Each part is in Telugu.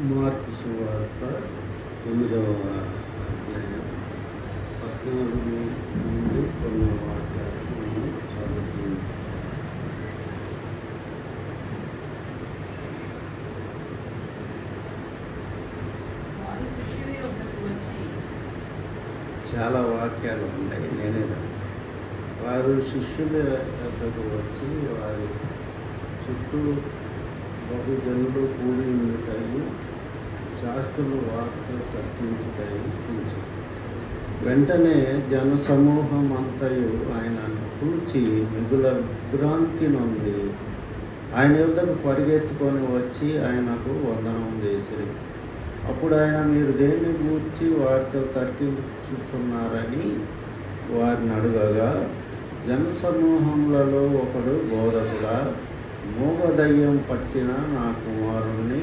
మార్కు సువార్త 9వ అధ్యాయం 14 నుండి కొన్ని వాక్యాలను మనం చదువుతున్నాం. చాలా వాక్యాలు ఉన్నాయి. వారు శిష్యుల వద్దకు వచ్చి వారి చుట్టూ బహుజనులు కూడి ఉండుటయు శాస్త్రులు వారితో తర్కించుటయు చూచి, వెంటనే జనసమూహం అంతయు ఆయనను చూచి మిగుల విభ్రాంతి నొంది ఆయన యొద్దకు పరిగెత్తుకొని వచ్చి ఆయనకు వందనం చేసిరి. అప్పుడు ఆయన, మీరు దేన్ని గూర్చి వారితో తర్కించుచున్నారని వారిని అడుగగా, జనసమూహములలో ఒకడు, బోధకుడా, మూగదయ్యం పట్టిన నా కుమారుణ్ణి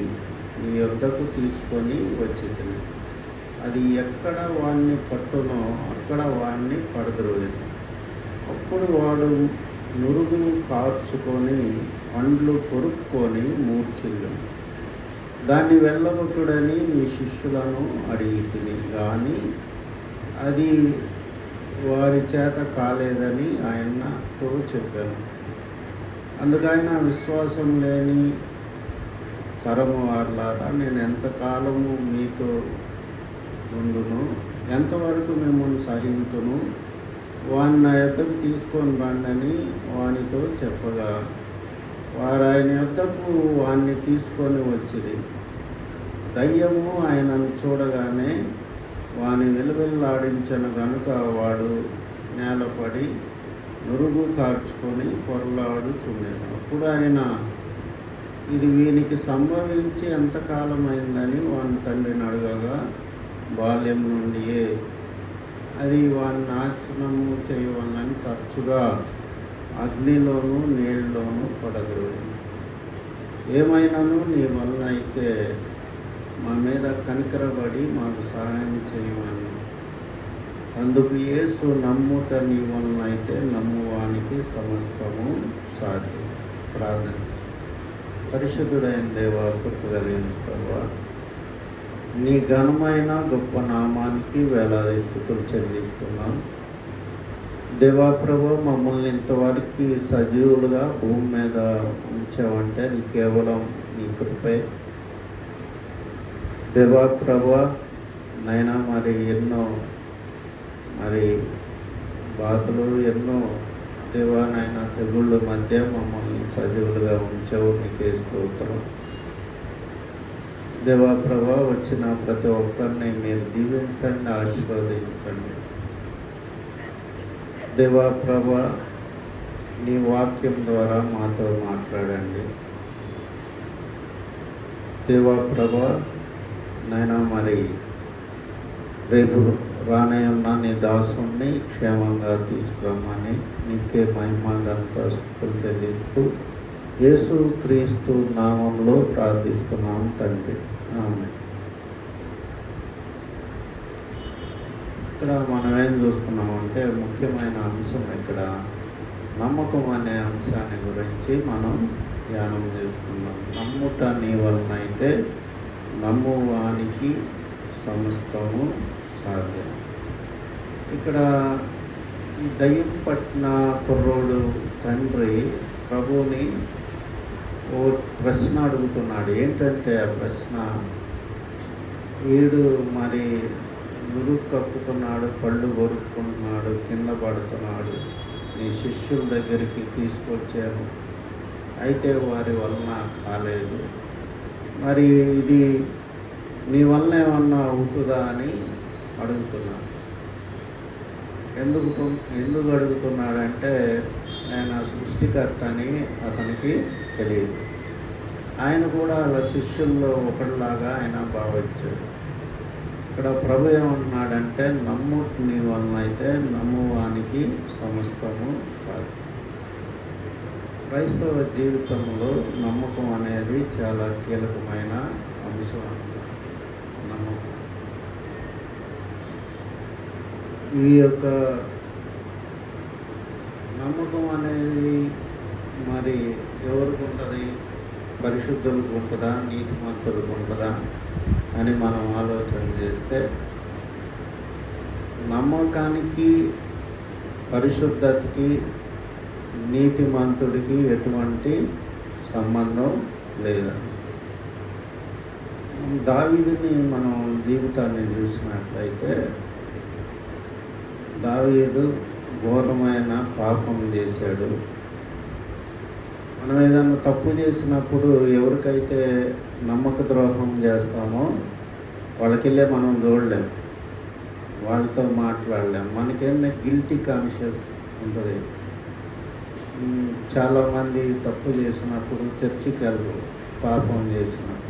నీ యొద్దకు తీసుకొని వచ్చితిని. అది ఎక్కడ వాణ్ణి పట్టునో అక్కడ వాణ్ణి పడద్రోయను. అప్పుడు వాడు నురుగు కార్చుకొని పండ్లు కొరుక్కొని మూర్ఛిల్లును. దాన్ని వెళ్ళగొట్టుడని నీ శిష్యులను అడిగితిని, కానీ అది వారి చేత కాలేదని ఆయనతో చెప్పాను. అందుకైన విశ్వాసం లేని తరము వారులారా, నేను ఎంతకాలము మీతో ఉండును, ఎంతవరకు మిమ్మల్ని సహింతును, వాడిని నా యొద్దకు తీసుకొని రండని వానితో చెప్పగా, వారు ఆయన యొద్దకు వాణ్ణి తీసుకొని వచ్చిరి. దయ్యము ఆయనను చూడగానే వాని విలువెల్లాడించను గనుక వాడు నేలపడి నురుగు కార్చుకొని పొరలాడుచుండెను. అప్పుడు ఆయన, ఇది వీనికి సంభవించి ఎంతకాలమైందని వాని తండ్రిని అడగగా, బాల్యం నుండియే, అది వాని నాశనము చేయవలని తరచుగా అగ్నిలోను నీళ్ళలోను పడగలడు. ఏమైనాను నీ వలన అయితే మా మీద కనికరబడి మాకు సహాయం చేయమని. అందుకు యేసు, నమ్ముట నీ వలన అయితే నమ్మువానికి సమస్తము సాధ్యం. ప్రార్థన. పరిశుద్ధుడైన దేవా, కృప కలిగిన ప్రభువా, నీ ఘనమైన గొప్ప నామానికి వేలాది స్తుతులు చెల్లిస్తున్నాం. దేవా ప్రభు, మమ్మల్ని ఇంతవరకు సజీవులుగా భూమి మీద ఉంచావంటే అది కేవలం నీ కృపే. దేవా ప్రభు, నైనా ఎన్నో బాధలు, ఎన్నో దేవానైనా తెగుళ్ళ మధ్య మమ్మల్ని సజీవులుగా ఉంచావు, నీకే స్తోత్రం. దేవా ప్రభు, వచ్చిన ప్రతి ఒక్కరిని మీరు దీవించండి, ఆశీర్వదించండి. దేవా ప్రభు, నీ వాక్యం ద్వారా మాతో మాట్లాడండి. దేవా ప్రభు, నైనా రేపు రానయ్యున్న నీ దాసుని క్షేమంగా తీసుకురమ్మని నీకే మహిమ ఘనత స్తుతులు చెల్లిస్తూ యేసు క్రీస్తు నామంలో ప్రార్థిస్తున్నాం తండ్రి, ఆమేన్. ఇక్కడ మనం ఏం చూస్తున్నామంటే ముఖ్యమైన అంశం ఇక్కడ నమ్మకం అనే అంశాన్ని గురించి మనం ధ్యానం చేసుకున్నాం. నమ్ముట నీ వలన అయితే నమ్మువానికి సమస్తము సాధ్యం. ఇక్కడ ఈ దయ్యం పట్టిన కుర్రోడు తండ్రి ప్రభువుని ఓ ప్రశ్న అడుగుతున్నాడు. ఏంటంటే ఆ ప్రశ్న, వీడు నురుగు కక్కుతున్నాడు, పళ్ళు కొరుక్కుంటున్నాడు, కింద పడుతున్నాడు, నీ శిష్యుల దగ్గరికి తీసుకొచ్చాను, అయితే వారి వలన కాలేదు, ఇది నీ వలన ఏమన్నా అవుతుందా అని అడుగుతున్నాడు. ఎందుకు అడుగుతున్నాడంటే ఆయన సృష్టికర్త అని అతనికి తెలియదు. ఆయన కూడా అలా శిష్యుల్లో ఒకటిలాగా ఆయన భావించాడు. ఇక్కడ ప్రభు ఏమన్నాడంటే, నీ వలన అయితే నమ్మువానికి సమస్తము సాధ్యం. క్రైస్తవ జీవితంలో నమ్మకం అనేది చాలా కీలకమైన అంశం అన్నమాట. నమ్మకం ఈ యొక్క నమ్మకం అనేది ఎవరికి ఉంటుంది? పరిశుద్ధులకు ఉంటుందా, నీతిమంతులకు ఉంటుందా అని మనం ఆలోచన చేస్తే, నమ్మకానికి, పరిశుద్ధతకి, నీతిమంతుడికి ఎటువంటి సంబంధం లేదండి. దావీదుని మనం జీవితాన్ని చూసినట్లయితే, దావీదు ఘోరమైన పాపం చేశాడు. మనం ఏదైనా తప్పు చేసినప్పుడు ఎవరికైతే నమ్మక ద్రోహం చేస్తామో వాళ్ళకెళ్ళే మనం చూడలేం, వాళ్ళతో మాట్లాడలేం. మనకేమైనా గిల్టీ కాన్షియస్ ఉంటుంది. చాలామంది తప్పు చేసినప్పుడు చర్చికి వెళ్ళరు, పాపం చేసినప్పుడు.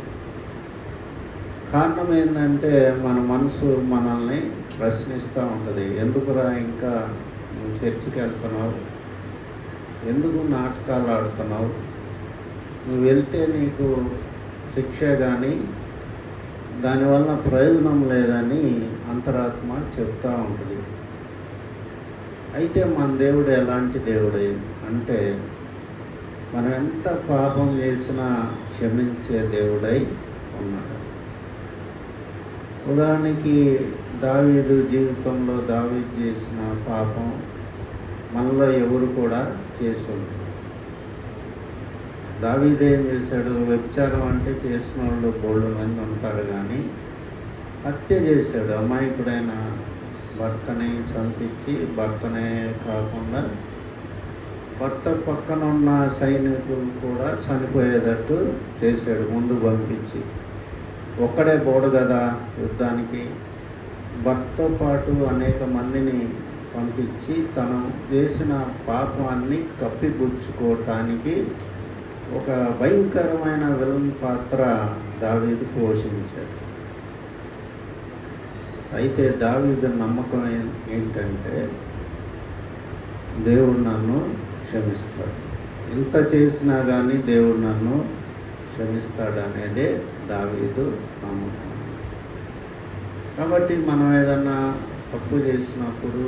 కారణం ఏంటంటే మన మనసు మనల్ని ప్రశ్నిస్తూ ఉంటుంది. ఎందుకురా ఇంకా నువ్వు చర్చికి వెళ్తున్నావు, ఎందుకు నాటకాలు ఆడుతున్నావు, నువ్వు వెళ్తే నీకు శిక్ష కానీ దానివల్ల ప్రయోజనం లేదని అంతరాత్మ చెప్తూ ఉంటుంది. అయితే మన దేవుడు ఎలాంటి దేవుడై అంటే, మనం ఎంత పాపం చేసినా క్షమించే దేవుడై ఉన్నాడు. ఉదాహరణకి దావీదు జీవితంలో దావీదు చేసిన పాపం మనలో ఎవరు కూడా చేశాడు. దావీదు ఏం చేశాడు? వ్యభిచారం అంటే చేసిన వాళ్ళు బోళ్ళు మంది ఉంటారు, కానీ హత్య చేశాడు. అమాయకుడైన భర్తని చంపించి, భర్తనే కాకుండా భర్త పక్కన ఉన్న సైనికులు కూడా చనిపోయేటట్టు చేశాడు, ముందు పంపించి. ఒక్కడే పోడు కదా యుద్ధానికి, భర్తతో పాటు అనేక మందిని పంపించి తను చేసిన పాపాన్ని కప్పిపుచ్చుకోవటానికి ఒక భయంకరమైన విలన్ పాత్ర దావీదు పోషించాడు. అయితే దావీదు నమ్మకం ఏంటంటే, దేవుడు నన్ను క్షమిస్తాడు, ఇంత చేసినా కానీ దేవుడు నన్ను క్షమిస్తాడు అనేదే దావీదు నమ్మకం. కాబట్టి మనం ఏదన్నా తప్పు చేసినప్పుడు,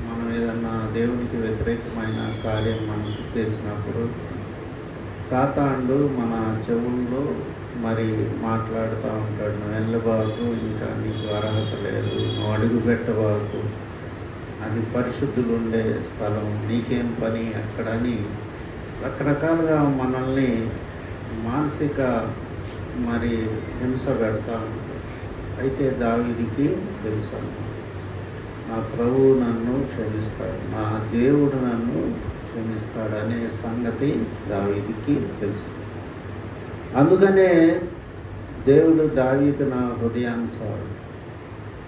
మనం ఏదన్నా దేవునికి వ్యతిరేకమైన కార్యం మనం చేసినప్పుడు సాతానుడు మన చెవుల్లో మరి మాట్లాడుతూ ఉంటాడు. నువ్వు వెళ్ళబాకు, ఇంకా నీకు అర్హత లేదు, నువ్వు అడుగు పెట్టబాకు, అది పరిశుద్ధులు ఉండే స్థలం, నీకేం పని అక్కడని రకరకాలుగా మనల్ని మానసిక మరి హింస పెడతా ఉంటాడు. అయితే దావీదుకి తెలుసు, నా ప్రభువు నన్ను క్షమిస్తాడు, నా దేవుడు నన్ను క్షమిస్తాడు అనే సంగతి దావీదుకి తెలుసు. అందుకనే దేవుడు దావీదు నా హృదయానుసారుడు.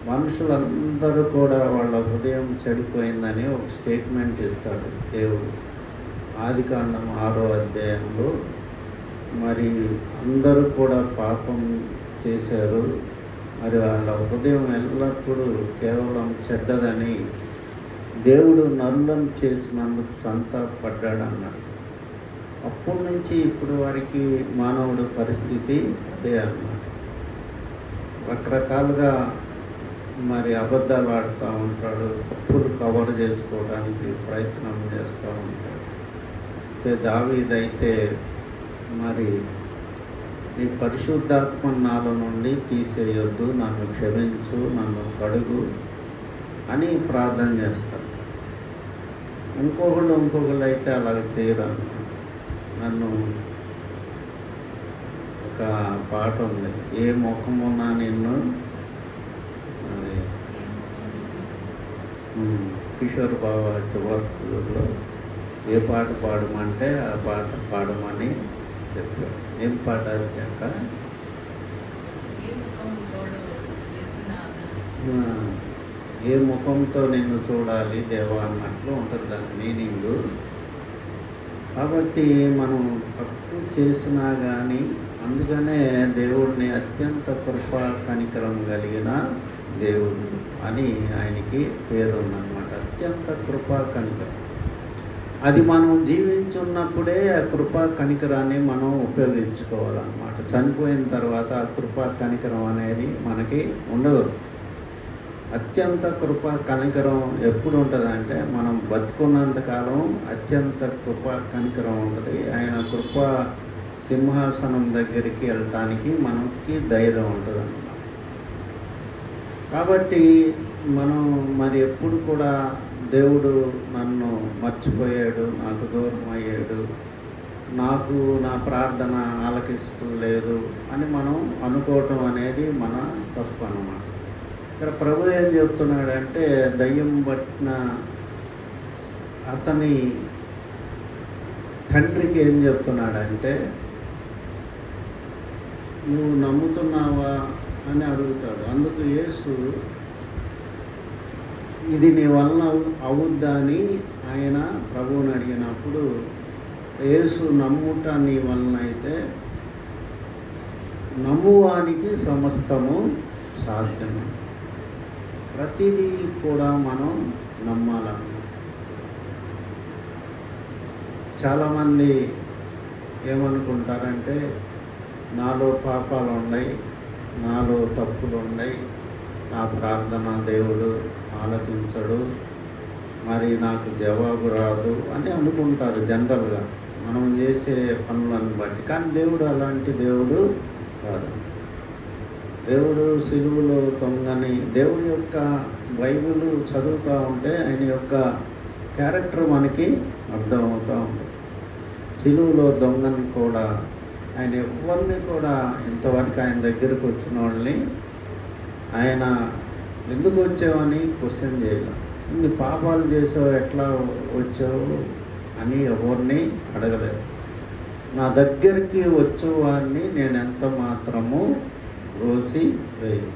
మనుషులందరూ కూడా వాళ్ళ హృదయం చెడిపోయిందని ఒక స్టేట్మెంట్ ఇస్తాడు దేవుడు. ఆదికాండం 6వ అధ్యాయంలో మరి అందరూ కూడా పాపం చేశారు, మరి వాళ్ళ హృదయం ఎల్లప్పుడూ కేవలం చెడ్డదని దేవుడు నరులను చేసినందుకు సంతాపడ్డాడు అన్నాడు. అప్పటి నుంచి ఇప్పుడు వారికి మానవుడు పరిస్థితి అదే అన్నమాట. రకరకాలుగా మరి అబద్ధాలు ఆడుతూ ఉంటాడు, తప్పులు కవర్ చేసుకోవడానికి ప్రయత్నం చేస్తూ ఉంటాడు. అయితే దావీదైతే మరి నీ పరిశుద్ధాత్మ నాలో నుండి తీసేయొద్దు, నన్ను క్షమించు, నన్ను కడుగు అని ప్రార్థన చేస్తాడు. ఇంకొకళ్ళు అయితే అలాగ చేయరన్నమాట. నన్ను ఒక పాట ఉంది, ఏ ముఖమున్నా నిన్ను, అది కిషోర్ బాబా వర్క్లో ఏ పాట పాడమంటే ఆ పాట పాడమని చెప్పారు. ఏం పాట అది అక్క? ఏ ముఖంతో నిన్ను చూడాలి దేవా అన్నట్లు ఉంటుంది దాని మీనింగ్. కాబట్టి మనం తప్పు చేసినా కానీ, అందుకనే దేవుడిని అత్యంత కృపా కనికరం కలిగిన దేవుడు అని ఆయనకి పేరు ఉందన్నమాట. అత్యంత కృపా కనికరం, అది మనం జీవించున్నప్పుడే ఆ కృపా కనికరాన్ని మనం ఉపయోగించుకోవాలన్నమాట. చనిపోయిన తర్వాత ఆ కృపా కనికరం అనేది మనకి ఉండదు. అత్యంత కృపా కనికరం ఎప్పుడు ఉంటుందంటే, మనం బతుకున్నంతకాలం అత్యంత కృపా కనికరం ఉంటుంది. ఆయన కృపా సింహాసనం దగ్గరికి వెళ్ళటానికి మనకి ధైర్యం ఉంటుంది అన్నమాట. కాబట్టి మనం మరి ఎప్పుడు కూడా దేవుడు నన్ను మర్చిపోయాడు, నాకు దూరం అయ్యాడు, నాకు నా ప్రార్థన ఆలకిష్టం లేదు అని మనం అనుకోవటం అనేది మన తప్పు అన్నమాట. ఇక్కడ ప్రభు ఏం చెప్తున్నాడంటే, దయ్యం పట్టిన అతని తండ్రికి ఏం చెప్తున్నాడంటే, నువ్వు నమ్ముతున్నావా అని అడుగుతాడు. అందుకు యేసు ఇది నీ వలన అవుద్దా అని ఆయన ప్రభువుని అడిగినప్పుడు, యేసు నమ్ముట నీ వలన అయితే నమ్మువానికి సమస్తము సాధ్యము. ప్రతిదీ కూడా మనం నమ్మాలన్నమాట. చాలామంది ఏమనుకుంటారంటే, నాలో పాపాలు ఉన్నాయి, నాలో తప్పులు ఉన్నాయి, నా ప్రార్థన దేవుడు ఆలకించడు, మరి నాకు జవాబు రాదు అని అనుకుంటారు జనరల్గా మనం చేసే పనులను బట్టి. కానీ దేవుడు అలాంటి దేవుడు కాదు. దేవుడు సిలువలో తొంగని, దేవుడి యొక్క బైబిల్ చదువుతూ ఉంటే ఆయన యొక్క క్యారెక్టర్ మనకి అర్థమవుతూ ఉంటుంది. సిలువలో దొంగని కూడా ఆయన ఎవరిని కూడా ఇంతవరకు ఆయన దగ్గరకు వచ్చిన వాళ్ళని ఆయన ఎందుకు వచ్చావని క్వశ్చన్ చేయలేదు. ఇన్ని పాపాలు చేసావు, ఎట్లా వచ్చావు అని ఎవరిని అడగలేదు. నా దగ్గరికి వచ్చేవాడిని నేను ఎంత మాత్రము రోసి వేయు.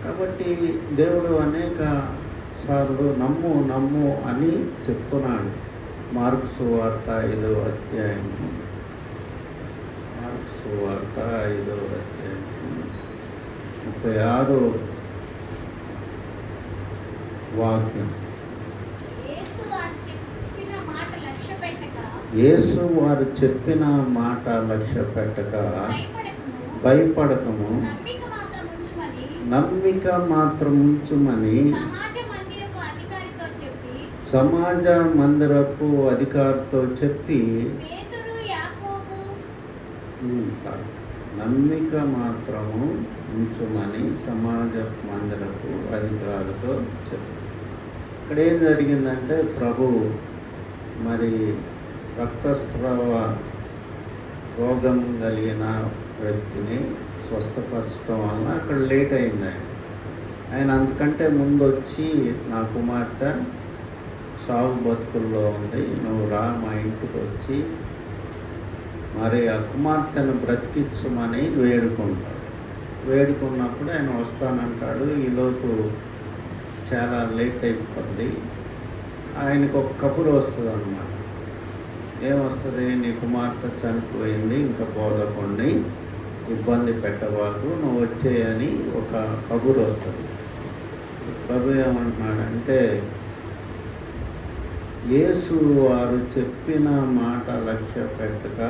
కాబట్టి దేవుడు అనేక సార్లు నమ్ము నమ్ము అని చెప్తున్నాడు. మార్కు సువార్త 5వ అధ్యాయము, మార్కు సువార్త 5వ అధ్యాయము 36వ వాక్యం. యేసు వారు చెప్పిన మాట లక్ష్య పెట్టక భయపడకము, నమ్మిక మాత్రం ఉంచుమని సమాజ మందిరపు అధికారితో చెప్పి, నమ్మిక మాత్రము ఉంచుమని సమాజ మందిరపు అధికారితో చెప్పి. ఇక్కడ ఏం జరిగిందంటే, ప్రభు మరి రక్తస్రావ రోగం కలిగిన వ్యక్తిని స్వస్థపరచడం వలన అక్కడ లేట్ అయింది. ఆయన అంతకంటే ముందు వచ్చి, నా కుమార్తె సాగు బతుకుల్లో ఉంది, నువ్వు రా మా ఇంటికి వచ్చి మరి ఆ కుమార్తెను బ్రతికించమని వేడుకుంటాడు. వేడుకున్నప్పుడు ఆయన వస్తానంటాడు. ఈలోపు చాలా లేట్ అయిపోతుంది. ఆయనకు ఒక కబురు వస్తుంది అన్నమాట. ఏమొస్తుంది, నీ కుమార్తె చనిపోయింది, ఇంకా బోధకుడిని ఇబ్బంది పెట్టవాకు, నువ్వు వచ్చేయని ఒక కబురు వస్తుంది. ప్రభు ఏమంటున్నాడంటే, యేసు వారు చెప్పిన మాట లక్ష్య పెట్టక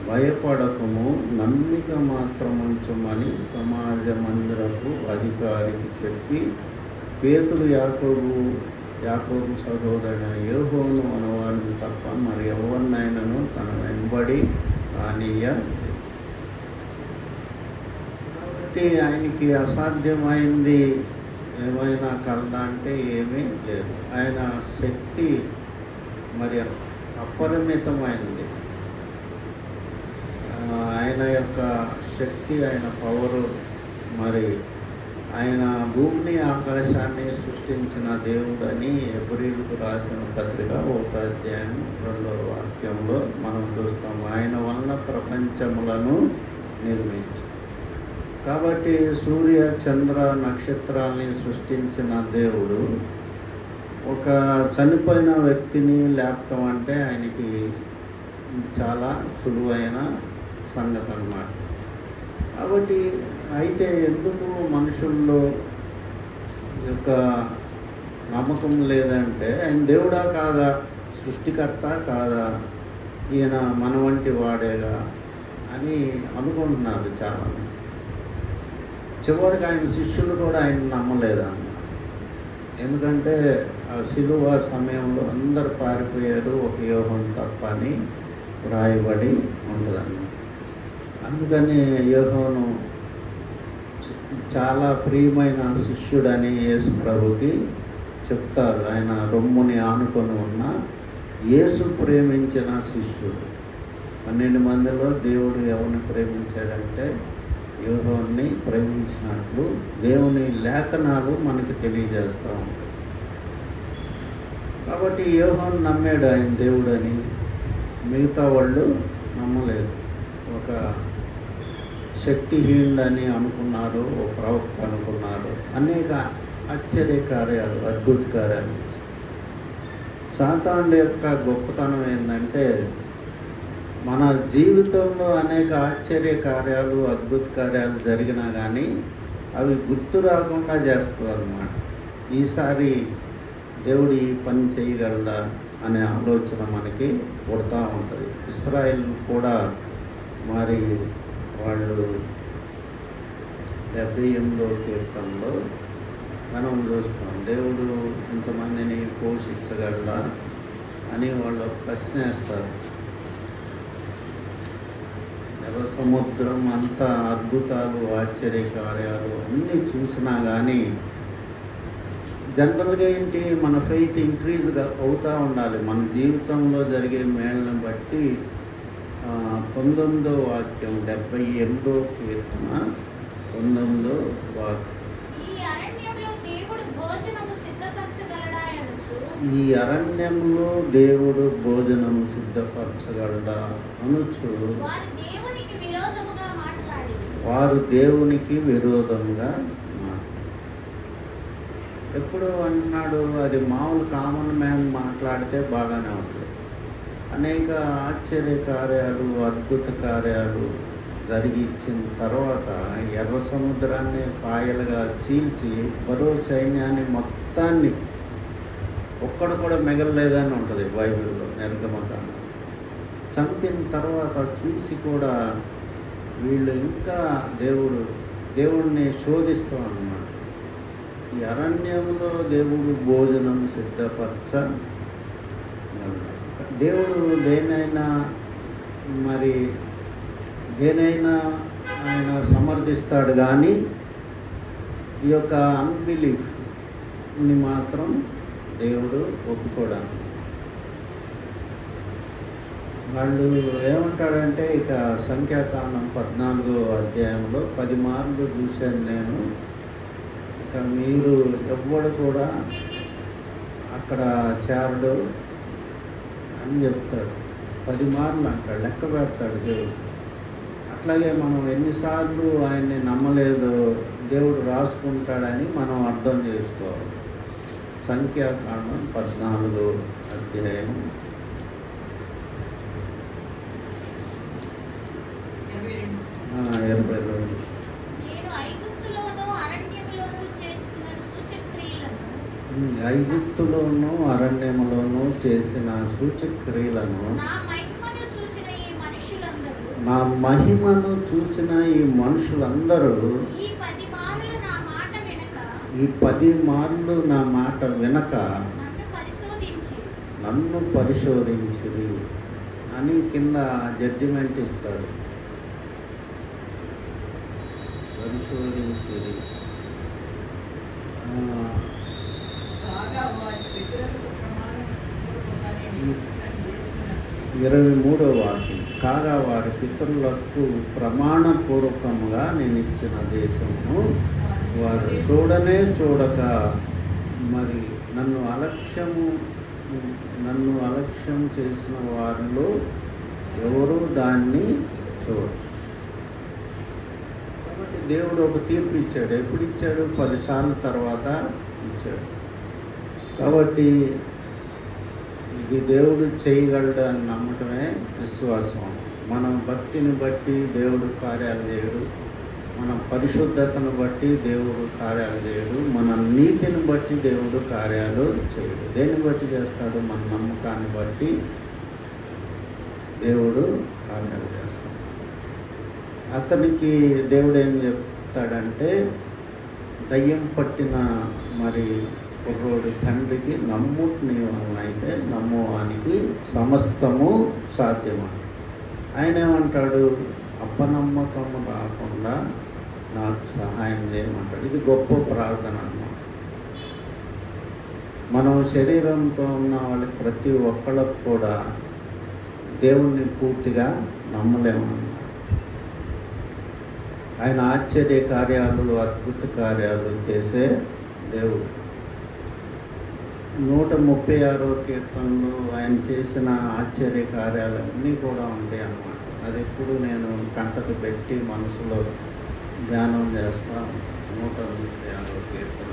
భయపడకము, నమ్మిక మాత్రం ఉంచమని సమాజ మందిరపు అధికారికి చెప్పి, పేతురు యాకోబు సహోదరుడైన యోహోను అనువాడిని తప్ప మరి ఎవరినైనాను తన వెంబడి రానీయ. కాబట్టి ఆయనకి అసాధ్యమైంది ఏమైనా కలదా అంటే ఏమీ లేదు. ఆయన శక్తి మరి అపరిమితమైనది. ఆయన యొక్క శక్తి, ఆయన పవరు, మరి ఆయన భూమిని ఆకాశాన్ని సృష్టించిన దేవుడని హెబ్రీయులకు రాసిన పత్రిక 1వ అధ్యాయం 2వ వాక్యంలో మనం చూస్తాం. ఆయన వలన ప్రపంచములను నిర్మించి, కాబట్టి సూర్య చంద్ర నక్షత్రాలని సృష్టించిన దేవుడు ఒక చనిపోయిన వ్యక్తిని లేపటం అంటే ఆయనకి చాలా సులువైన సంగతి అన్నమాట. కాబట్టి అయితే ఎందుకు మనుషుల్లో యొక్క నమ్మకం లేదంటే, ఆయన దేవుడా కాదా, సృష్టికర్త కాదా, ఈయన మన వంటి వాడేగా అని అనుకుంటున్నారు చాలామంది. చివరికి ఆయన శిష్యులు కూడా ఆయన నమ్మలేదన్నమాట. ఎందుకంటే ఆ సిలువ సమయంలో అందరు పారిపోయారు, ఒక యోహన్ తప్ప అని. రాయబడి ఉంటుందన్నమాట. అందుకని యోహాను చాలా ప్రియమైన శిష్యుడని యేసు ప్రభుకి చెప్తారు. ఆయన రొమ్ముని ఆనుకొని ఉన్న యేసు ప్రేమించిన శిష్యుడు. 12 మందిలో దేవుడు ఎవరిని ప్రేమించాడంటే యోహాన్ని ప్రేమించినట్లు దేవుని లేఖనాలు మనకి తెలియజేస్తూ ఉంటాయి. కాబట్టి యోహాను నమ్మాడు ఆయన దేవుడని, మిగతా వాళ్ళు నమ్మలేదు. ఒక శక్తిహీనుడని అనుకున్నారు, ఒక ప్రవక్త అనుకున్నారు. అనేక ఆశ్చర్య కార్యాలు, అద్భుత కార్యాలు. సాతాను యొక్క గొప్పతనం ఏంటంటే మన జీవితంలో అనేక ఆశ్చర్య కార్యాలు, అద్భుత కార్యాలు జరిగినా కానీ అవి గుర్తు రాకుండా చేస్తుంది అన్నమాట. ఈసారి దేవుడు ఈ పని చేయగలడా అనే ఆలోచన మనకి పుడతా ఉంటుంది. ఇశ్రాయేల్ కూడా మరి వాళ్ళు 78వ కీర్తనలో మనం చూస్తాం, దేవుడు ఇంతమందిని పోషించగలడా అని వాళ్ళు ప్రశ్న వేస్తారు. ఎర్ర సముద్రం అంతా అద్భుతాలు, ఆశ్చర్య కార్యాలు అన్నీ చూసినా కానీ జనరల్గా ఏంటి, మన ఫెయిత్ ఇంక్రీజ్గా అవుతూ ఉండాలి. మన జీవితంలో జరిగే మేళ్ళని బట్టి 19వ వాక్యం 78వ కీర్తన 19వ వాక్యం, ఈ అరణ్యంలో దేవుడు భోజనము సిద్ధపరచగలడా అనుచు వారు దేవునికి విరోధముగా ఎప్పుడు అంటున్నాడు. అది మామూలు కామన్ మ్యాన్ మాట్లాడితే బాగానే ఉంటుంది. అనేక ఆశ్చర్య కార్యాలు, అద్భుత కార్యాలు జరిగించిన తర్వాత ఎర్ర సముద్రాన్ని పాయలుగా చీల్చి ఫరో సైన్యాన్ని మొత్తాన్ని ఒక్కడు కూడా మిగలలేదని ఉంటుంది బైబిల్లో, నిర్గమకాండం. చంపిన తర్వాత చూసి కూడా వీళ్ళు ఇంకా దేవుడిని శోధిస్తాం అన్నమాట. ఈ అరణ్యంలో దేవుడు భోజనం సిద్ధపరచ, దేవుడు దేనైనా ఆయన సమర్థిస్తాడు, కానీ ఈ యొక్క అన్బిలీఫ్ని మాత్రం దేవుడు ఒప్పుకోవడానికి. వాళ్ళు ఏమంటాడంటే, ఇక సంఖ్యాకాండం 14వ అధ్యాయంలో 10 మార్లు చూశాను నేను, ఇక మీరు ఎవ్వడు కూడా అక్కడ చేరడు అని చెప్తాడు. 10 మార్లు అంటాడు, లెక్క పెడతాడు దేవుడు. అట్లాగే మనం ఎన్నిసార్లు ఆయన్ని నమ్మలేదో దేవుడు రాసుకుంటాడని మనం అర్థం చేసుకోవాలి. సంఖ్యాకాండం 14వ అధ్యాయం 22. ఐగుప్తులోను అరణ్యములోను చేసిన సూచక్రియలను నా మహిమను చూసిన ఈ మనుషులందరూ ఈ 10 మార్లు నా మాట వినక నన్ను పరిశోధించిరి అని కింద జడ్జిమెంట్ ఇస్తాడు. పరిశోధించిరి. 23వ వాక్యం, కాగా వారి పితరులకు ప్రమాణపూర్వకముగా నేను ఇచ్చిన దేశము వారు చూడక మరి నన్ను అలక్ష్యం చేసిన వారిలో ఎవరు దాన్ని చూడరు. కాబట్టి దేవుడు ఒక తీర్పు ఇచ్చాడు. ఎప్పుడు ఇచ్చాడు? 10 సార్లు తర్వాత ఇచ్చాడు. కాబట్టి ఇది దేవుడు చేయగలడు అని నమ్మటమే విశ్వాసం. మనం భక్తిని బట్టి దేవుడు కార్యాలు చేయడు, మన పరిశుద్ధతను బట్టి దేవుడు కార్యాలు చేయడు, మన నీతిని బట్టి దేవుడు కార్యాలు చేయడు. దేన్ని బట్టి చేస్తాడు? మన నమ్మకాన్ని బట్టి దేవుడు కార్యాలు చేస్తాడు. అతనికి దేవుడు ఏం చెప్తాడంటే, దయ్యం పట్టిన మరి కుర్రోడి తండ్రికి నమ్ముని వలన అయితే నమ్మువానికి సమస్తము సాధ్యమా. ఆయన ఏమంటాడు, అపనమ్మకం రాకుండా నాకు సహాయం చేయమంటాడు. ఇది గొప్ప ప్రార్థన అన్నమాట. మనం శరీరంతో ఉన్న వాళ్ళకి ప్రతి ఒక్కళ్ళకు కూడా దేవుణ్ణి పూర్తిగా నమ్మలేమన్నమాట. ఆయన ఆశ్చర్య కార్యాలు, అద్భుత కార్యాలు చేసే దేవుడు. 136వ కీర్తనలో ఆయన చేసిన ఆశ్చర్య కార్యాలన్నీ కూడా ఉంటాయి అన్నమాట. అది ఎప్పుడు నేను కంటకు పెట్టి మనసులో ధ్యానం చేస్తాను. 136వ కీర్తన.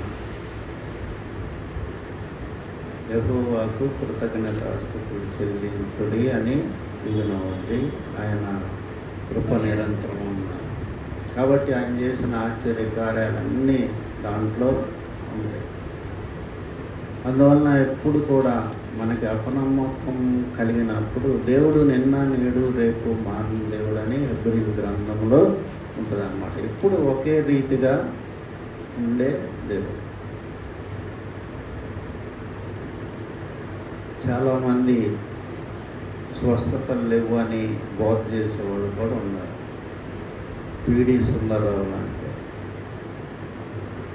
యెహోవాకు కృతజ్ఞతాస్తుతులు చెల్లించుడి అని ఉంది. ఆయన కృప నిరంతరం ఉన్నారు. కాబట్టి ఆయన చేసిన ఆశ్చర్య కార్యాలన్నీ దాంట్లో ఉంటాయి. అందువలన ఎప్పుడు కూడా మనకి అపనమ్మకం కలిగినప్పుడు దేవుడు నిన్న నేడు రేపు మారిన దేవుడు అని హెబ్రీయుల గ్రంథంలో ఉంటుంది అన్నమాట. ఎప్పుడు ఒకే రీతిగా ఉండే దేవుడు. చాలామంది స్వస్థతలు లేవు అని బోధ చేసేవాళ్ళు కూడా ఉన్నారు. పీడి సుందరరావు అంటే.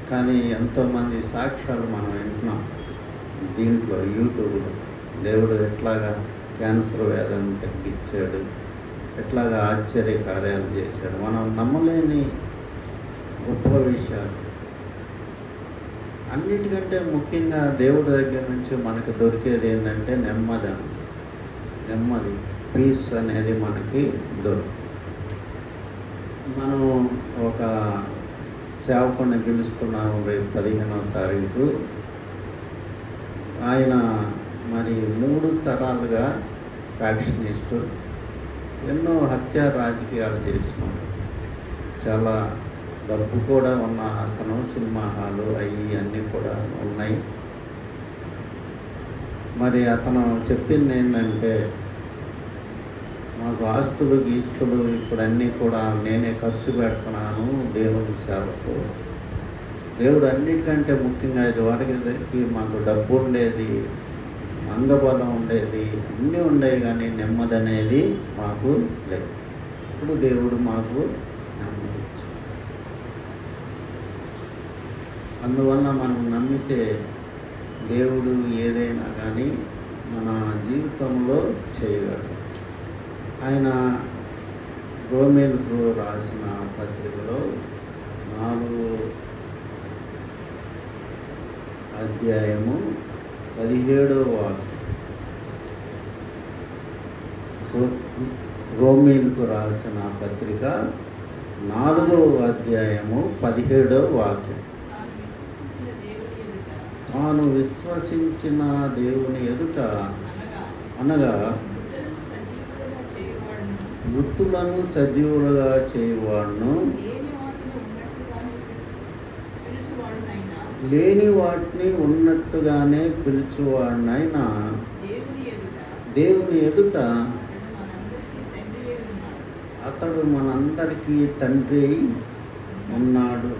కానీ ఎంతోమంది సాక్ష్యాలు మనం వింటున్నాం దీంట్లో, యూట్యూబ్లో. దేవుడు ఎట్లాగా క్యాన్సర్ వ్యాధిని తగ్గించాడు, ఎట్లాగా ఆశ్చర్య కార్యాలు చేశాడు. మనం నమ్మలేని గొప్ప విషయాలు. అన్నిటికంటే ముఖ్యంగా దేవుడి దగ్గర నుంచి మనకు దొరికేది ఏంటంటే నెమ్మది, పీస్ అనేది మనకి దొరుకుతుంది. మనం ఒక సేవకుని పిలుస్తున్నాము రేపు 15వ తారీఖు. ఆయన మరి 3 తరాలుగా ఫ్యాక్షనిస్టు, ఎన్నో హత్య రాజకీయాలు చేసినాడు. చాలా డబ్బు కూడా ఉన్న అతను. సినిమా హాలు అన్నీ కూడా ఉన్నాయి. మరి అతను చెప్పింది ఏంటంటే, మాకు ఆస్తులు గీస్తులు ఇప్పుడు అన్నీ కూడా నేనే ఖర్చు పెడుతున్నాను దేవుని సేవకు. దేవుడు అన్నిటికంటే ముఖ్యంగా ఇదివరకు మాకు డబ్బు ఉండేది, అంగబలం ఉండేది, అన్నీ ఉండేవి, కానీ నెమ్మది అనేది మాకు లేదు. ఇప్పుడు దేవుడు మాకు నెమ్మది ఇచ్చాడు. అందువల్ల మనం నమ్మితే దేవుడు ఏదైనా కానీ మన జీవితంలో చేయగలడు. ఆయన రోమేలకు రాసిన పత్రికలో 4వ అధ్యాయము 17వ వాక్యం. రోమేలకు రాసిన పత్రిక 4వ అధ్యాయము 17వ వాక్యం. తాను విశ్వసించిన దేవుని ఎదుట అనగా మృతులను సజీవులుగా చేయువాడును, లేని వాటిని ఉన్నట్టుగానే పిలుచువాడినైనా దేవుని ఎదుట అతడు మనందరికీ తండ్రి ఉన్నాడు.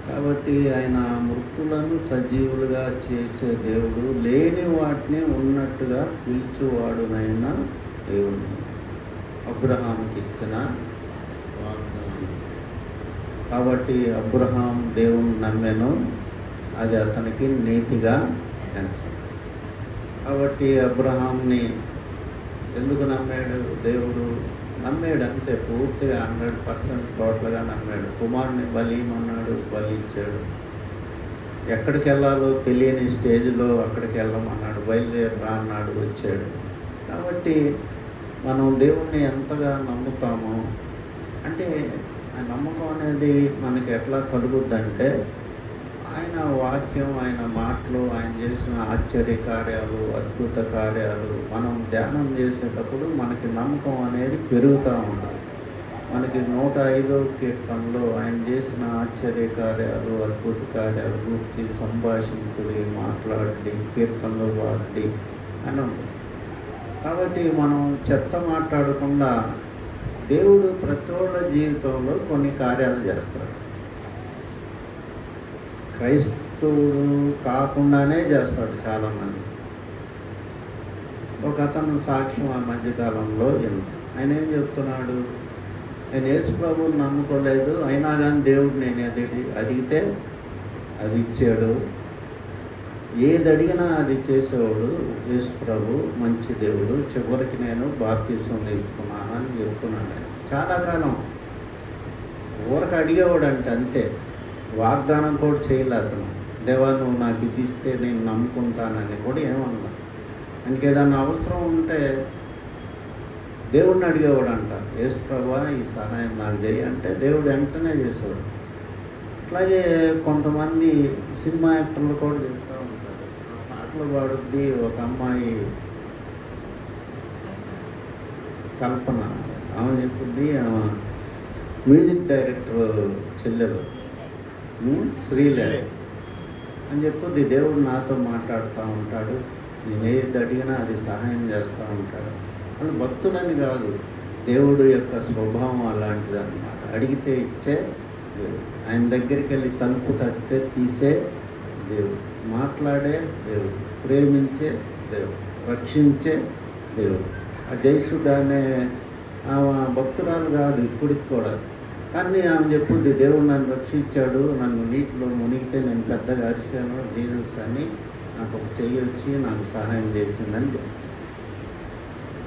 కాబట్టి ఆయన మృతులను సజీవులుగా చేసే దేవుడు, లేని వాటిని ఉన్నట్టుగా పిలుచువాడునైనా దేవుడు. అబ్రహాంకి ఇచ్చిన వాగ్దానం. కాబట్టి అబ్రహాం దేవుని నమ్మెను, అది అతనికి నీతిగా ఎంచాడు. కాబట్టి అబ్రహాంని ఎందుకు నమ్మాడు దేవుడు? నమ్మాడు అంతే, పూర్తిగా 100% టోటల్గా నమ్మాడు. కుమారుని బలిమన్నాడు, బలి ఇచ్చాడు. ఎక్కడికి వెళ్ళాలో తెలియని స్టేజ్లో అక్కడికి వెళ్ళమన్నాడు, బయలుదేరా అన్నాడు, వచ్చాడు. కాబట్టి మనం దేవుణ్ణి ఎంతగా నమ్ముతామో, అంటే ఆ నమ్మకం అనేది మనకి ఎట్లా కలుగుద్దంటే, ఆయన వాక్యం, ఆయన మాటలు, ఆయన చేసిన ఆశ్చర్య కార్యాలు, అద్భుత కార్యాలు మనం ధ్యానం చేసేటప్పుడు మనకి నమ్మకం అనేది పెరుగుతూ ఉంటుంది. మనకి 105వ కీర్తనలో ఆయన చేసిన ఆశ్చర్య కార్యాలు, అద్భుత కార్యాలు గురించి సంభాషించుడి, మాట్లాడి, కీర్తనలు పాడి అని ఉంటుంది. కాబట్టి మనం చెత్త మాట్లాడకుండా దేవుడు ప్రతి ఒళ్ళ జీవితంలో కొన్ని కార్యాలు చేస్తాడు. క్రైస్తవుడు కాకుండానే చేస్తాడు చాలామంది. ఒక అతను సాక్ష్యం ఆ మధ్యకాలంలో ఆయన ఏం చెప్తున్నాడు, నేను యేసు ప్రభువుని నమ్ముకోలేదు, అయినా కానీ దేవుడు నేను అడిగితే అది ఇచ్చాడు, ఏది అడిగినా అది చేసేవాడు యేసు ప్రభు, మంచి దేవుడు, చివరికి నేను బాప్తీసం తీసుకున్నాను అని చెప్తున్నాను. చాలా కాలం ఊరకు అడిగేవాడు అంతే, వాగ్దానం కూడా చేయలే అతను. దేవా నువ్వు నాకు ఇది ఇస్తే నేను నమ్ముకుంటానని కూడా ఏమన్నా. ఆయనకి ఏదన్నా అవసరం ఉంటే దేవుడిని అడిగేవాడు అంట, యేసు ప్రభువా ఈ సహాయం నాకు చేయి అంటే దేవుడు వెంటనే చేసేవాడు. అట్లాగే కొంతమంది సినిమా యాక్టర్లు కూడా చెప్తూ ఉంటారు, పాటలు పాడుద్ది ఒక అమ్మాయి కల్పన, ఆమె చెప్పింది, ఆమె మ్యూజిక్ డైరెక్టర్ చెల్లెలు శ్రీలేఖ అని చెప్పుద్ది, దేవుడు నాతో మాట్లాడుతూ ఉంటాడు, నేను ఏది అడిగినా అది సహాయం చేస్తూ ఉంటాడు. వాళ్ళు భక్తులని కాదు, దేవుడు యొక్క స్వభావం అలాంటిది అన్నమాట. అడిగితే ఇచ్చే దేవుడు, ఆయన దగ్గరికి వెళ్ళి తలుపు తడితే తీసే దేవుడు, మాట్లాడే దేవుడు, ప్రేమించే దేవుడు, రక్షించే దేవుడు. ఆ జయసుధ అనే ఆమె భక్తురాలు కాదు ఇప్పటికి కూడా, కానీ ఆమె చెప్పుద్ది, దేవుడు నన్ను రక్షించాడు, నన్ను నీటిలో మునిగితే నేను పెద్దగా అరిశాను జీసస్ అని, నాకు ఒక చెయ్యి వచ్చి నాకు సహాయం చేసిందని చెప్పి,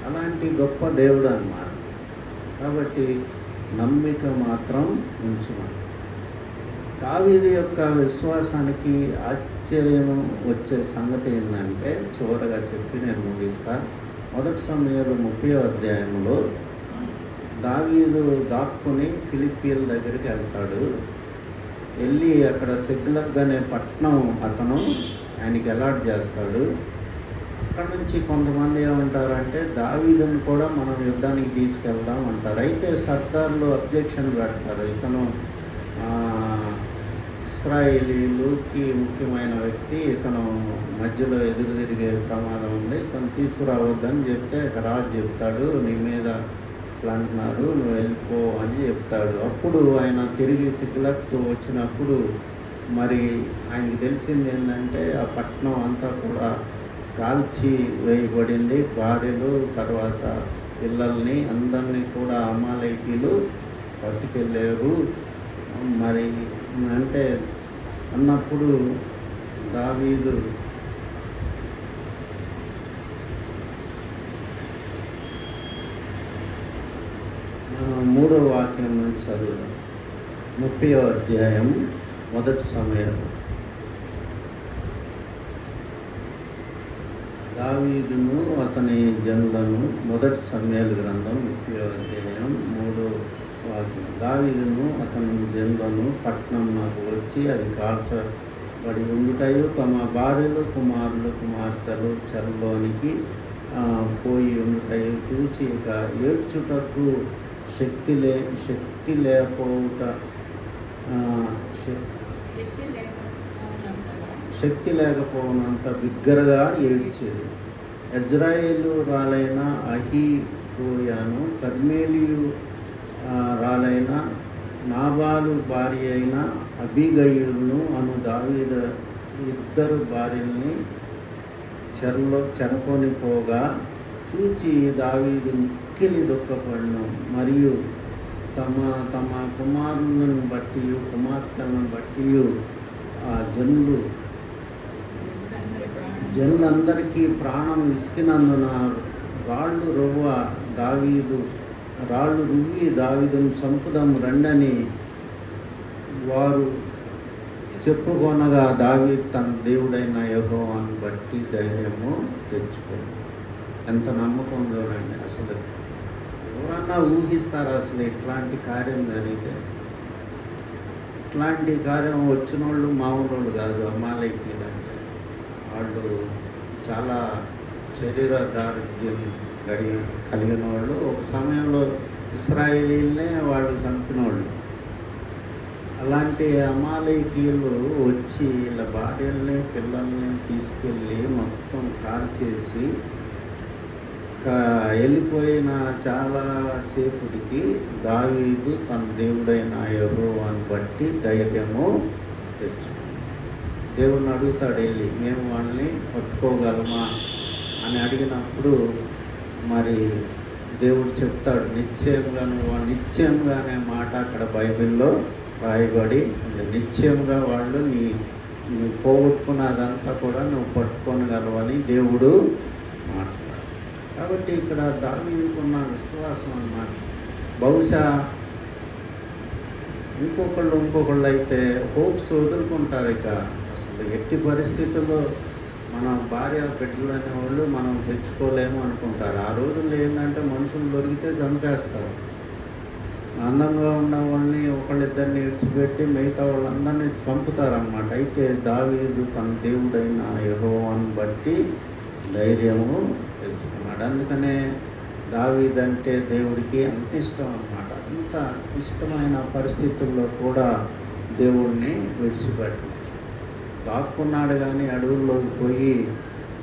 అలాంటి గొప్ప దేవుడు అన్నమాట. కాబట్టి నమ్మిక మాత్రం ఉంచుమని. దావీదు యొక్క విశ్వాసానికి ఆశ్చర్యం వచ్చే సంగతి ఏంటంటే, చివరగా చెప్పి నేను ముగిస్తా. 1 సమూయేలు 30వ అధ్యాయంలో దావీదు దాక్కుని ఫిలిప్పీల దగ్గరికి వెళ్తాడు. వెళ్ళి అక్కడ సిగ్లగ్ అనే పట్టణం అతను ఆయనకి అలాట్ చేస్తాడు. అక్కడ నుంచి కొంతమంది ఏమంటారంటే, దావీదుని కూడా మనం యుద్ధానికి తీసుకెళ్దాం అంటారు. అయితే సర్దార్లు అబ్జెక్షన్ పెడతారు, ఇతను ఇశ్రాయేలీలకి ముఖ్యమైన వ్యక్తి, ఇతను మధ్యలో ఎదురు తిరిగే ప్రమాదం ఉంది, ఇతను తీసుకురావద్దని చెప్తే రాజు చెప్తాడు, నీ మీద ఇట్లా అంటున్నారు, నువ్వు వెళ్ళిపో అని చెప్తాడు. అప్పుడు ఆయన తిరిగి సిగ్లగ్కు వచ్చినప్పుడు మరి ఆయనకి తెలిసింది ఏంటంటే, ఆ పట్టణం అంతా కూడా కాల్చి వేయబడింది, భార్యలు తర్వాత పిల్లల్ని అందరినీ కూడా అమాలేకీయులు పట్టుకెళ్ళారు. మరి అంటే అన్నప్పుడు దావీదు మూడవ వాక్యం నుంచి చదువుదాం. 30వ అధ్యాయం 1 సమూయేలు. దావీదును అతని జనులను 1 సమూయేలు గ్రంథం 30వ అధ్యాయం 3వ వాక్యం. దావీదును అతని జనులను పట్టణం నాకు వచ్చి అది కాల్చబడి ఉండుటయు, తమ భార్యలు కుమారులు కుమార్తెలు చెరలోనికి పోయి ఉండుటయు చూచి ఇక ఏడ్చుటకు శక్తి లేకపోవనంత బిగ్గరగా ఏడ్చేది. ఇజ్రాయేలు రాలైన అహీహోయాను, కర్మేలియు రాలైన నాబాలు భార్య అయిన అబీగయిలును అను దావీదు ఇద్దరు భార్యల్ని చెరకొని పోగా చూచి దావీదు మిక్కిలి దుఃఖపడను, మరియు తమ కుమారులను బట్టి కుమార్తెలను బట్టి ఆ జనులందరికీ ప్రాణం విసికినందున రాళ్ళు రువ్వి దావీదును చంపుదాం రండని వారు చెప్పుకొనగా, దావీదు తన దేవుడైన యెహోవాను బట్టి ధైర్యము తెచ్చుకోండి. ఎంత నమ్మకం చూడండి. అసలు ఎవరన్నా ఊహిస్తారా అసలు ఇట్లాంటి కార్యం జరిగితే? ఇట్లాంటి కార్యం వచ్చిన వాళ్ళు మామూలు వాళ్ళు కాదు. అమాలేకీయులు అంటే వాళ్ళు చాలా శరీర దారిద్ర్యం కలిగిన వాళ్ళు. ఒక సమయంలో ఇశ్రాయేలీలనే వాళ్ళు చంపిన వాళ్ళు. అలాంటి అమాలేకీయులు వచ్చి వీళ్ళ భార్యల్ని పిల్లల్ని తీసుకెళ్ళి మొత్తం కాల్చేసి వెళ్ళిపోయిన చాలా సేపుడికి దావీదు తన దేవుడైన యెహోవాను బట్టి ధైర్యము తెచ్చు. దేవుడిని అడుగుతాడు వెళ్ళి, మేము వాళ్ళని పట్టుకోగలమా అని అడిగినప్పుడు మరి దేవుడు చెప్తాడు, నిశ్చయంగా నువ్వు నిశ్చయంగా అనే మాట అక్కడ బైబిల్లో రాయబడి ఉంది. నిశ్చయంగా వాళ్ళు నువ్వు పోగొట్టుకున్నదంతా కూడా నువ్వు పట్టుకోగలవని దేవుడు మాట్లాడు. కాబట్టి ఇక్కడ దావీదుకున్న విశ్వాసం అన్నమాట. బహుశా ఇంకొకళ్ళు అయితే హోప్స్ వదులుకుంటారు. ఇక అసలు ఎట్టి పరిస్థితుల్లో మన భార్య బిడ్డలు అనేవాళ్ళు మనం తెచ్చుకోలేము అనుకుంటారు. ఆ రోజుల్లో ఏంటంటే మనుషులు దొరికితే చంపేస్తారు. అందంగా ఉన్న వాళ్ళని ఒకళ్ళిద్దరిని విడిచిపెట్టి మిగతా వాళ్ళందరినీ చంపుతారన్నమాట. అయితే దావీదు తన దేవుడైన యెహోవాను బట్టి ధైర్యము తెచ్చుకున్నాడు. అందుకనే దావీదంటే దేవుడికి అంత ఇష్టం అన్నమాట. అంత ఇష్టమైన పరిస్థితుల్లో కూడా దేవుడిని విడిచిపెట్టాడు. దాక్కున్నాడు కానీ అడవుల్లోకి పోయి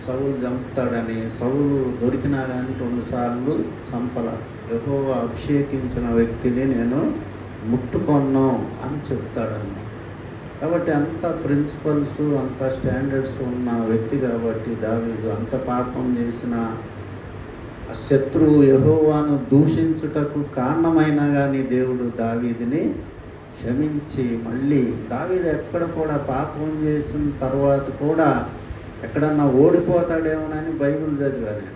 సౌలు చంపుతాడని, సౌలు దొరికినా కానీ 2 సార్లు చంపల. యెహోవా అభిషేకించిన వ్యక్తిని నేను ముట్టుకొను అని చెప్తాడన్నమాట. కాబట్టి అంత ప్రిన్సిపల్స్, అంత స్టాండర్డ్స్ ఉన్న వ్యక్తి కాబట్టి దావీదు అంత పాపం చేసిన ఆ శత్రువు యెహోవాను దూషించుటకు కారణమైనా కానీ దేవుడు దావీదుని క్షమించి మళ్ళీ దావీదు ఎక్కడ కూడా పాపం చేసిన తర్వాత కూడా ఎక్కడన్నా ఓడిపోతాడేమోనని బైబిల్ చదివా నేను.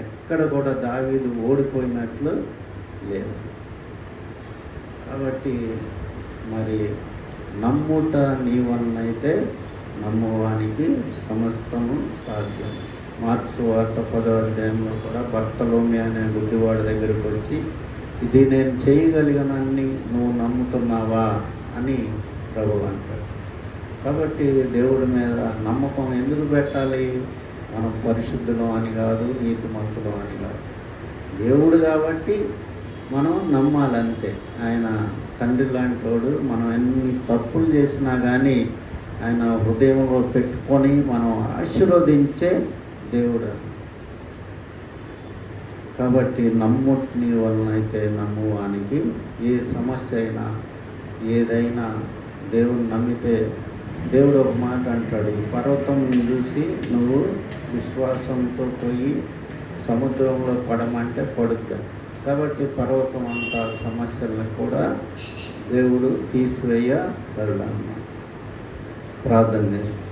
ఎక్కడ కూడా దావీదు ఓడిపోయినట్లు లేదు. కాబట్టి మరి నమ్ముట నీ వలనైతే నమ్మువానికి సమస్తము సాధ్యం. మార్క్స్ వార్త 10వ అధ్యాయంలో కూడా బర్తలోమి అనే గుడ్డివాడి దగ్గరికి వచ్చి, ఇది నేను చేయగలిగినన్ని నువ్వు నమ్ముతున్నావా అని ప్రభు అంటాడు. కాబట్టి దేవుడి మీద నమ్మకం ఎందుకు పెట్టాలి? మనం పరిశుద్ధులం అని కాదు, నీతిమంతులం అని కాదు. దేవుడు కాబట్టి మనం నమ్మాలంతే. ఆయన తండ్రి లాంటి వాడు. మనం ఎన్ని తప్పులు చేసినా కానీ ఆయన హృదయంలో పెట్టుకొని మనం ఆశీర్వదించే దేవుడు. కాబట్టి నమ్ముని వలనైతే నమ్మువానికి ఏ సమస్య అయినా ఏదైనా దేవుని నమ్మితే దేవుడు ఒక మాట అంటాడు, ఈ పర్వతం చూసి నువ్వు విశ్వాసంతో పోయి సముద్రంలో పడమంటే పడుద్దా. కాబట్టి పర్వతం అంత సమస్యలను కూడా దేవుడు తీసివేయగలడు. ప్రార్థన చేస్తాం.